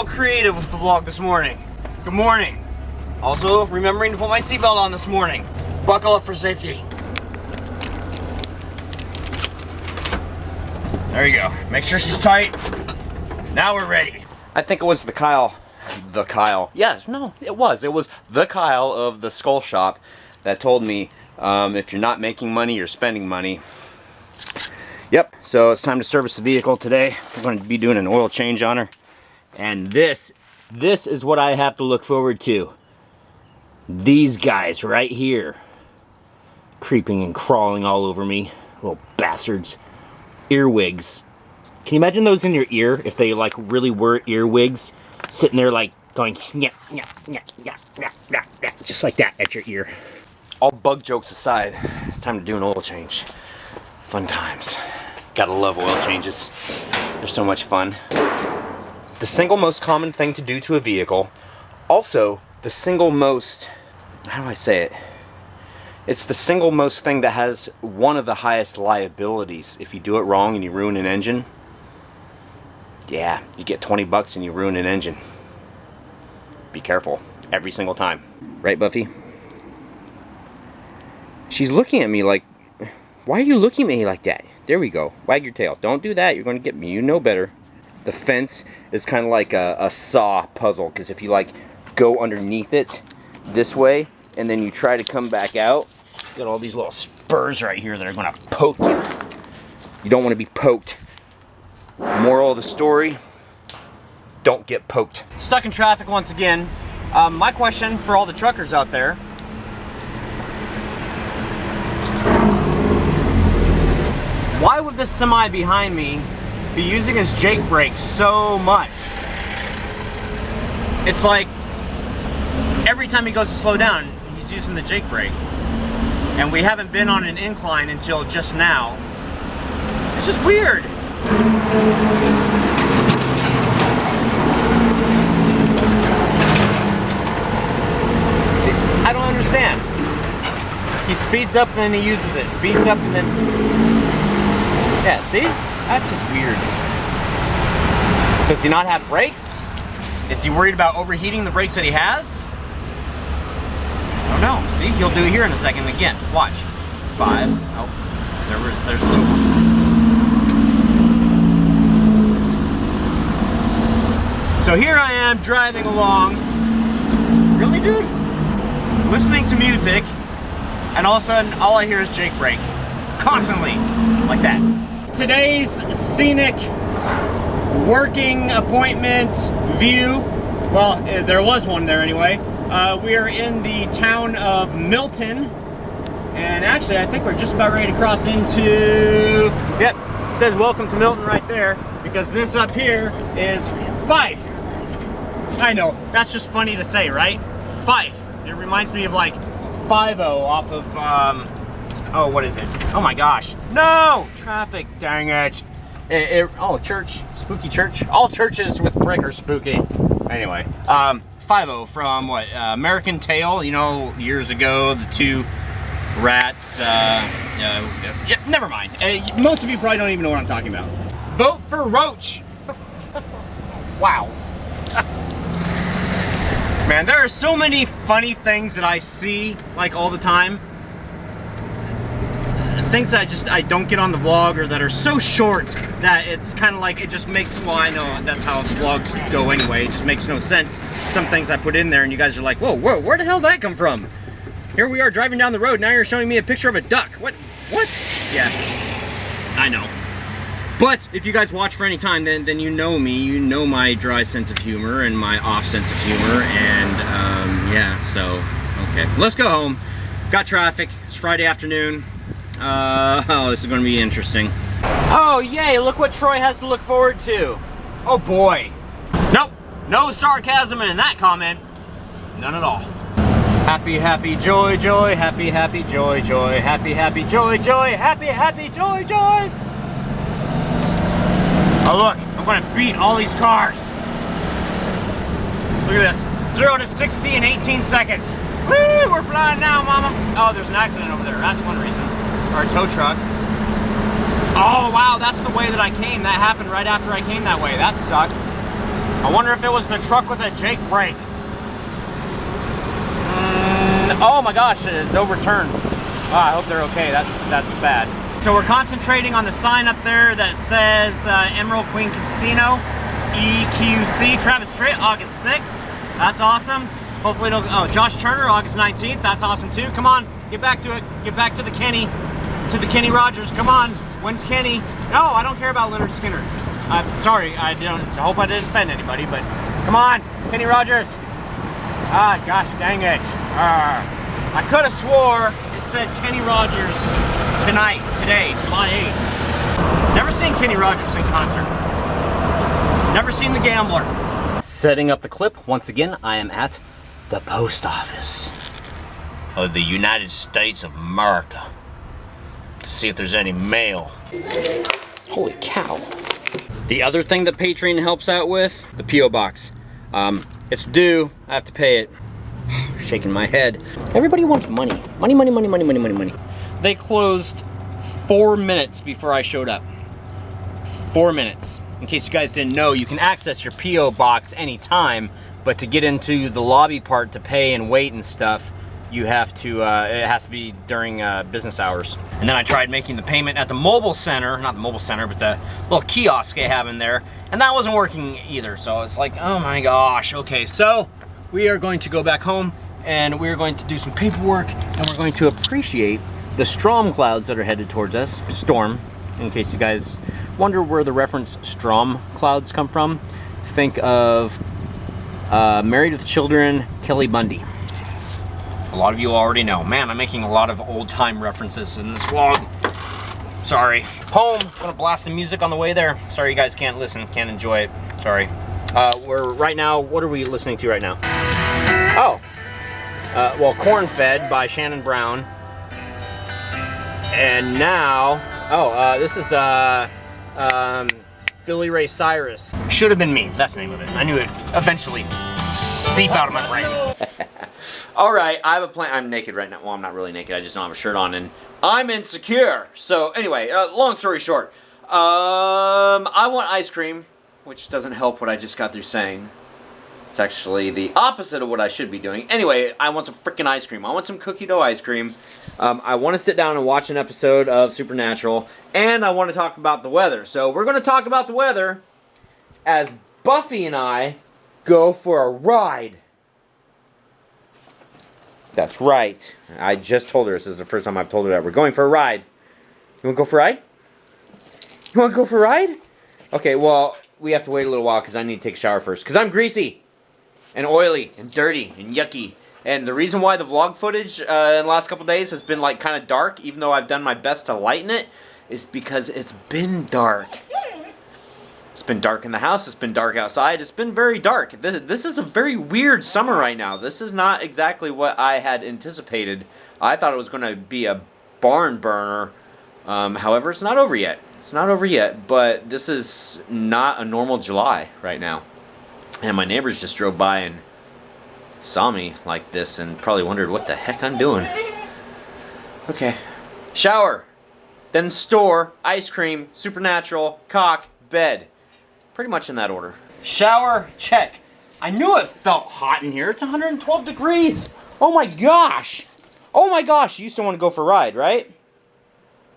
all creative with the vlog this morning. Good morning. Also, remembering to put my seatbelt on this morning. Buckle up for safety. There you go. Make sure she's tight. Now we're ready. I think it was the Kyle. Yes, no, it was the Kyle of the Skull Shop that told me if you're not making money, you're spending money. Yep, so it's time to service the vehicle today. We're going to be doing an oil change on her. And this is what I have to look forward to. These guys right here. Creeping and crawling all over me. Little bastards. Earwigs. Can you imagine those in your ear if they like really were earwigs? Sitting there like going nyah, nyah, nyah, nyah, nyah, nyah, nyah, just like that at your ear. All bug jokes aside, it's time to do an oil change. Fun times. Gotta love oil changes. They're so much fun. The single most common thing to do to a vehicle. Also, the single most, how do I say it? It's the single most thing that has one of the highest liabilities. If you do it wrong and you ruin an engine, yeah, you get 20 bucks and you ruin an engine. Be careful every single time. Right, Buffy? She's looking at me like, why are you looking at me like that? There we go. Wag your tail. Don't do that. You're going to get me. You know better. The fence is kind of like a saw puzzle, because if you like go underneath it this way and then you try to come back out, got all these little spurs right here that are going to poke you. You don't want to be poked. Moral of the story, don't get poked. Stuck in traffic once again. My question for all the truckers out there. Why would this semi behind me be using his Jake brake so much? It's like every time he goes to slow down, he's using the Jake brake. And we haven't been on an incline until just now. It's just weird. See, I don't understand. He speeds up and then he uses it. Speeds up and then... Yeah, see? That's just weird. Does he not have brakes? Is he worried about overheating the brakes that he has? I don't know. See, he'll do it here in a second again. Watch. 5. Oh, there's a little one. So here I am driving along. Really, dude? Listening to music, and all of a sudden, all I hear is Jake brake. Constantly. Like that. Today's scenic working appointment view, well, there was one there anyway. We are in the town of Milton, and actually I think we're just about ready to cross into, yep, it says welcome to Milton right there, because this up here is Fife. I know, that's just funny to say, right? Fife. It reminds me of like 5-0 off of, oh, what is it? Oh my gosh. No! Traffic, dang it. Oh, church. Spooky church. All churches with brick are spooky. Anyway, 5-0 from what? American Tail, you know, years ago, the two rats. Yeah, never mind. Most of you probably don't even know what I'm talking about. Vote for Roach! Wow. Man, there are so many funny things that I see, like, all the time. Things that I don't get on the vlog, or that are so short that it's kind of like, it just makes, well, I know that's how vlogs go anyway, it just makes no sense. Some things I put in there and you guys are like, whoa, where the hell did that come from? Here we are driving down the road, now you're showing me a picture of a duck. What? Yeah, I know. But if you guys watch for any time, then you know me, you know my dry sense of humor and my off sense of humor, and yeah, so, okay. Let's go home. Got traffic, it's Friday afternoon. Oh, this is going to be interesting. Oh, yay, look what Troy has to look forward to. Oh, boy. Nope, no sarcasm in that comment. None at all. Happy, happy, joy, joy, happy, happy, joy, joy, happy, happy, joy, joy, happy, happy, joy, joy. Oh, look, I'm going to beat all these cars. Look at this. 0 to 60 in 18 seconds. Woo, we're flying now, mama. Oh, there's an accident over there. That's one reason. Or a tow truck. Oh, wow, that's the way that I came. That happened right after I came that way. That sucks. I wonder if it was the truck with a Jake brake. Oh my gosh, it's overturned. Oh, I hope they're okay. That's bad. So we're concentrating on the sign up there that says Emerald Queen Casino, EQC, Travis Strait, August 6th. That's awesome. Hopefully it'll, oh, Josh Turner, August 19th. That's awesome too. Come on, get back to it. Get back to the Kenny Rogers. Come on. When's Kenny? No, I don't care about Leonard Skinner. Sorry, I hope I didn't offend anybody, but come on, Kenny Rogers. Ah, gosh dang it. I could have swore it said Kenny Rogers today, July 8th. Never seen Kenny Rogers in concert. Never seen The Gambler. Setting up the clip, once again, I am at the post office of the United States of America to see if there's any mail. Holy cow. The other thing that Patreon helps out with, the P.O. box. It's due, I have to pay it. Shaking my head. Everybody wants money. Money, money, money, money, money, money, money. They closed 4 minutes before I showed up. 4 minutes. In case you guys didn't know, you can access your P.O. box anytime, but to get into the lobby part to pay and wait and stuff, you have to, it has to be during business hours. And then I tried making the payment at the mobile center, not the mobile center, but the little kiosk they have in there, and that wasn't working either. So it's like, oh my gosh, okay. So we are going to go back home and we're going to do some paperwork and we're going to appreciate the storm clouds that are headed towards us. Storm, in case you guys wonder where the reference storm clouds come from, think of Married with Children, Kelly Bundy. A lot of you already know. Man, I'm making a lot of old time references in this vlog. Sorry. Home, gonna blast some music on the way there. Sorry you guys can't listen, can't enjoy it. Sorry. We're right now, what are we listening to right now? Oh, well, Corn Fed by Shannon Brown. And now, this is Billy Ray Cyrus. Should have been me, that's the name of it. I knew it eventually seep out of my brain. Alright, I have a plan. I'm naked right now. Well, I'm not really naked, I just don't have a shirt on, and I'm insecure. So, anyway, long story short. I want ice cream, which doesn't help what I just got through saying. It's actually the opposite of what I should be doing. Anyway, I want some freaking ice cream. I want some cookie dough ice cream. I want to sit down and watch an episode of Supernatural, and I want to talk about the weather. So, we're going to talk about the weather as Buffy and I go for a ride. That's right. I just told her. This is the first time I've told her that. We're going for a ride. You want to go for a ride? You want to go for a ride? Okay, well, we have to wait a little while because I need to take a shower first. Because I'm greasy and oily and dirty and yucky. And the reason why the vlog footage in the last couple days has been like kind of dark, even though I've done my best to lighten it, is because it's been dark. It's been dark in the house, it's been dark outside, it's been very dark. This is a very weird summer right now. This is not exactly what I had anticipated. I thought it was going to be a barn burner. However, it's not over yet. It's not over yet, but this is not a normal July right now. And my neighbors just drove by and saw me like this and probably wondered what the heck I'm doing. Okay. Shower. Then store, ice cream, Supernatural, cock, bed. Pretty much in that order. Shower, check. I knew it felt hot in here. It's 112 degrees. Oh my gosh. Oh my gosh. You still want to go for a ride, right?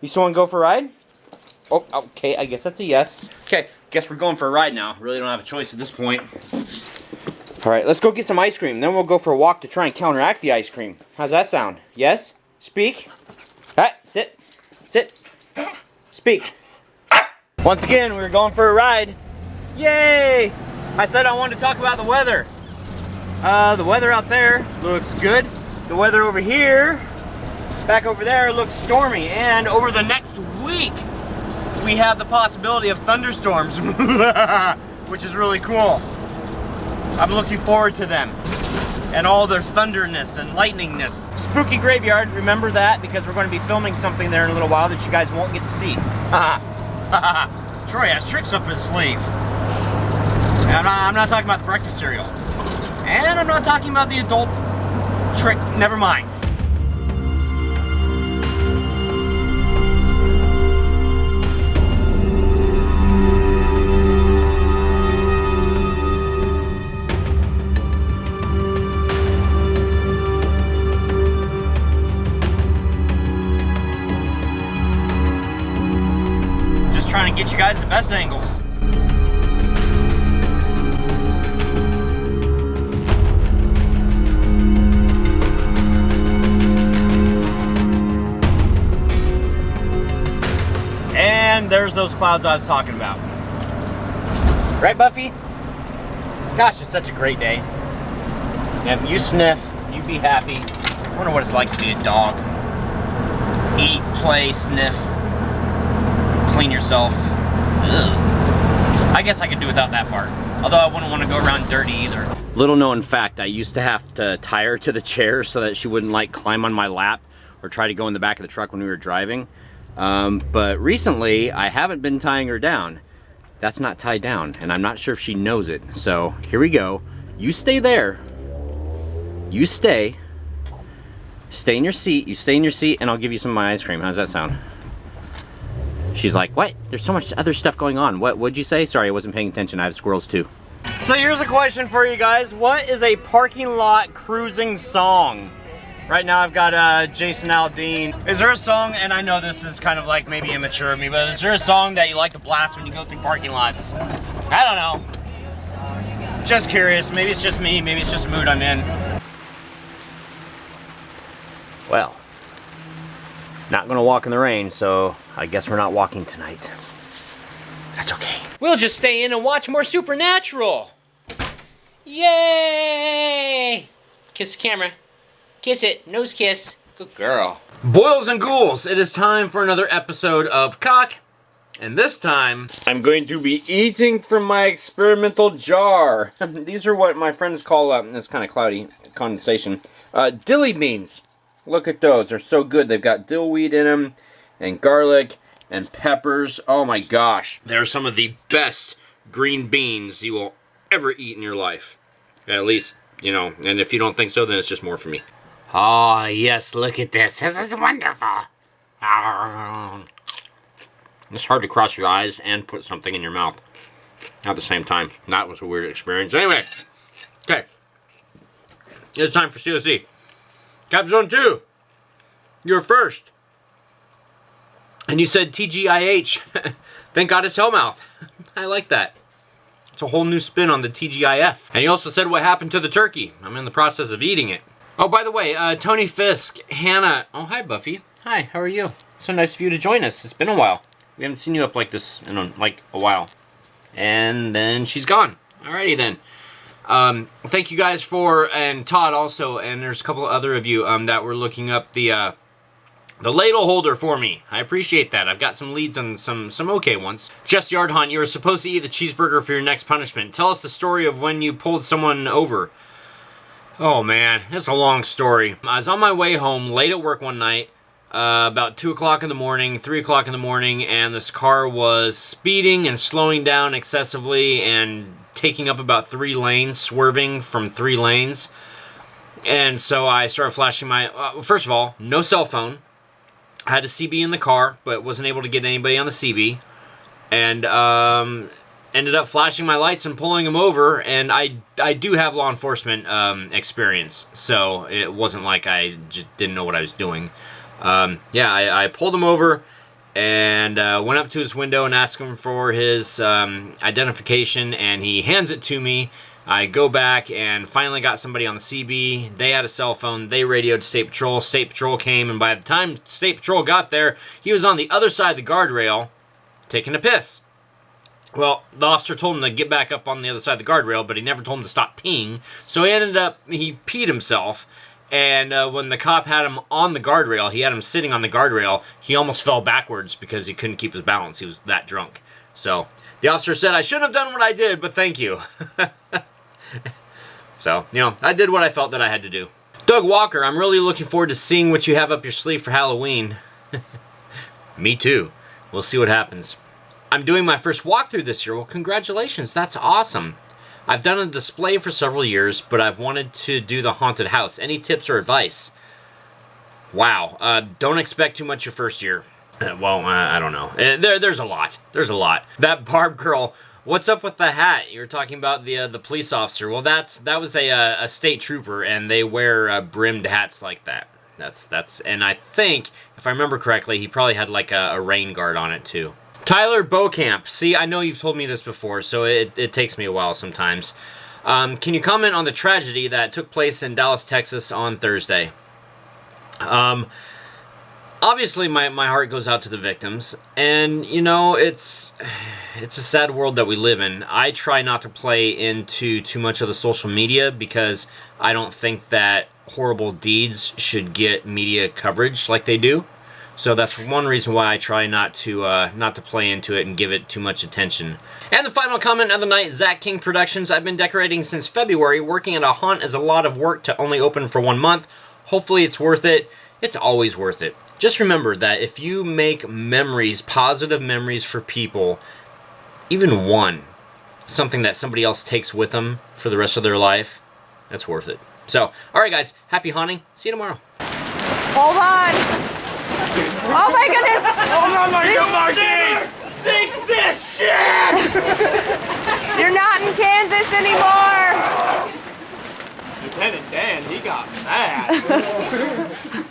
You still want to go for a ride? Oh, okay. I guess that's a yes. Okay. Guess we're going for a ride now. Really don't have a choice at this point. Alright, let's go get some ice cream. Then we'll go for a walk to try and counteract the ice cream. How's that sound? Yes? Speak? Alright, sit. Sit. Speak. Once again, we're going for a ride. Yay! I said I wanted to talk about the weather. The weather out there looks good. The weather over here, back over there, looks stormy. And over the next week, we have the possibility of thunderstorms, which is really cool. I'm looking forward to them. And all their thunderness and lightningness. Spooky Graveyard, remember that, because we're going to be filming something there in a little while that you guys won't get to see. Troy has tricks up his sleeve. And I'm not talking about the breakfast cereal. And I'm not talking about the adult trick. Never mind. trying to get you guys the best angles. And there's those clouds I was talking about. Right, Buffy? Gosh, it's such a great day. Yep, you sniff, you be happy. I wonder what it's like to be a dog. Eat, play, sniff, clean yourself. Ugh. I guess I could do without that part. Although I wouldn't want to go around dirty either. Little known fact, I used to have to tie her to the chair so that she wouldn't like climb on my lap or try to go in the back of the truck when we were driving. But recently, I haven't been tying her down. That's not tied down, and I'm not sure if she knows it. So here we go. You stay there. You stay. Stay in your seat. You stay in your seat, and I'll give you some of my ice cream. How does that sound? She's like, what? There's so much other stuff going on. What'd you say? Sorry, I wasn't paying attention. I have squirrels too. So here's a question for you guys. What is a parking lot cruising song? Right now I've got Jason Aldean. Is there a song, and I know this is kind of like maybe immature of me, but is there a song that you like to blast when you go through parking lots? I don't know. Just curious. Maybe it's just me. Maybe it's just a mood I'm in. Well, not gonna walk in the rain, so I guess we're not walking tonight. That's okay. We'll just stay in and watch more Supernatural. Yay! Kiss the camera. Kiss it. Nose kiss. Good girl. Boils and ghouls, it is time for another episode of Cock. And this time, I'm going to be eating from my experimental jar. These are what my friends call, it's kind of cloudy, condensation, dilly beans. Look at those. They're so good. They've got dill weed in them, and garlic, and peppers. Oh my gosh. They're some of the best green beans you will ever eat in your life. At least, you know, and if you don't think so, then it's just more for me. Oh, yes, look at this. This is wonderful. It's hard to cross your eyes and put something in your mouth at the same time. That was a weird experience. Anyway, okay. It's time for COC. Cap Zone 2. You're first. And you said TGIH. Thank God it's Hellmouth. I like that. It's a whole new spin on the TGIF. And you also said what happened to the turkey. I'm in the process of eating it. Oh, by the way, Tony Fisk, Hannah. Oh, hi, Buffy. Hi, how are you? So nice of you to join us. It's been a while. We haven't seen you up like this in like a while. And then she's gone. Alrighty then. Thank you guys for, and Todd also, and there's a couple of other of you that were looking up the ladle holder for me. I appreciate that. I've got some leads on some okay ones. Just Yard Hunt, you were supposed to eat the cheeseburger for your next punishment. Tell us the story of when you pulled someone over. Oh man, it's a long story. I was on my way home late at work one night, about 2 o'clock in the morning, 3 o'clock in the morning, and this car was speeding and slowing down excessively and taking up about 3 lanes, swerving from 3 lanes. And so I started flashing my, first of all, no cell phone. I had a CB in the car, but wasn't able to get anybody on the CB. And ended up flashing my lights and pulling him over. And I do have law enforcement experience, so it wasn't like I just didn't know what I was doing. Yeah, I pulled him over and went up to his window and asked him for his identification, and he hands it to me. I go back and finally got somebody on the CB. They had a cell phone. They radioed State Patrol. State Patrol came, and by the time State Patrol got there, he was on the other side of the guardrail taking a piss. Well, the officer told him to get back up on the other side of the guardrail, but he never told him to stop peeing. So he peed himself. And when the cop had him on the guardrail, he had him sitting on the guardrail, he almost fell backwards because he couldn't keep his balance. He was that drunk. So the officer said, I shouldn't have done what I did, but thank you. So, you know, I did what I felt that I had to do. Doug Walker, I'm really looking forward to seeing what you have up your sleeve for Halloween. Me too. We'll see what happens. I'm doing my first walkthrough this year. Well, congratulations. That's awesome. I've done a display for several years, but I've wanted to do the haunted house. Any tips or advice? Wow. Don't expect too much your first year. Well, I don't know. There's a lot. There's a lot. That Barb girl, what's up with the hat? You were talking about the police officer. Well, that was a state trooper, and they wear brimmed hats like that. That's and I think, if I remember correctly, he probably had like a rain guard on it too. Tyler Beaucamp. See, I know you've told me this before, so it takes me a while sometimes. Can you comment on the tragedy that took place in Dallas, Texas on Thursday? Obviously, my heart goes out to the victims, and, you know, it's a sad world that we live in. I try not to play into too much of the social media because I don't think that horrible deeds should get media coverage like they do. So that's one reason why I try not to play into it and give it too much attention. And the final comment of the night, Zach King Productions. I've been decorating since February. Working at a haunt is a lot of work to only open for 1 month. Hopefully it's worth it. It's always worth it. Just remember that if you make memories, positive memories for people, even one, something that somebody else takes with them for the rest of their life, that's worth it. So, alright guys, happy haunting. See you tomorrow. Hold on. Oh my goodness! Oh my God, sink this shit! You're not in Kansas anymore! Lieutenant Dan, he got mad.